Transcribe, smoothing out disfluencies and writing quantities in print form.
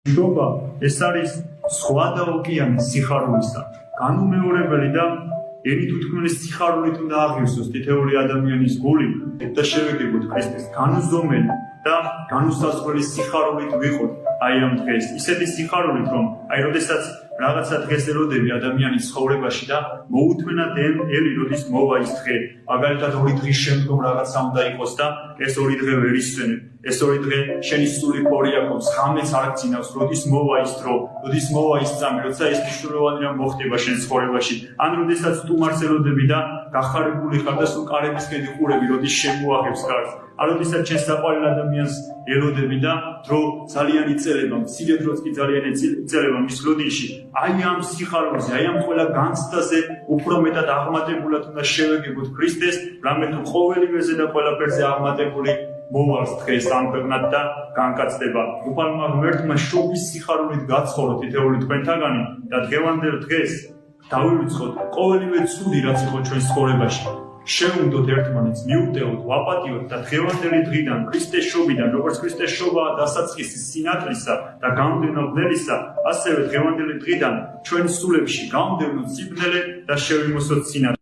მშობა ეს არის სხვა და ოკეანის სიხარულისა განუმეორებელი და ერთით უთქმის სიხარულით უნდა აღივსოს თითოეული ადამიანის გული და შევეგებოთ ქრისტეს განუზომელი და განუსაზღვრელი სიხარულით ვიყოთ აი ამ დღეს ისეთი სიხარულით რომ აი როდესაც რაღაცა დღეს ელოდები ადამიანის ცხოვრებაში და მოუთმენად ელი როდის მოვა ის დღე მაგალითად ორი დღის შემდგომ რაღაცა უნდა იყოს და ეს ორი დღე ვერ ისვენებ ეს ორი დღე შენი სული ფორი აქვს ღამეც არ გძინავს როდის მოვა ის დრო როდის მოვა ის წამი როცა ეს მნიშვნელოვანი რამ მოხდება შენ ცხოვრებაში ან როდესაც სტუმარს ელოდები და გახარებული ხარ და სულ კარებისკენ იყურები როდის შემოაღებს კარს ან როდესაც შენ საყვარელ ადამიანს ელოდები და დრო ძალიან იწერება მცირე დროც კი ძალიან იწერება მის ლოდინში აი ამ სიხარულზე აი ამ ყველა განცდაზე უფრო მეტად აღმატებულად უნდა შევეგებოთ ქრისტეს რამე თუ ყოველივეზე და ყველაფერზე აღმატებული მოვარს დღეს ამ ქვეყნად და განკაცდება უფალმა ღმერთმა შობის სიხარულით გაცხოვრო თითოეული თქვენთაგანი და დღევანდელ დღეს დავივიწყოთ ყოველივე ცუდი რაც იყო ჩვენს ცხოვრებაში შევუნდოთ ერთმანეთს მიუტევოთ ვაპატიოთ და დღევანდელი დღიდან ქრისტეს შობიდან როგორც ქრისტეს შობაა დასაწყისი სინათლისა და გამდევნო ვლელისა ასევე დღევანდელი დღიდან ჩვენ სულებში გამდევნოთ სიბნელე და შევიმოსოთ სინათლე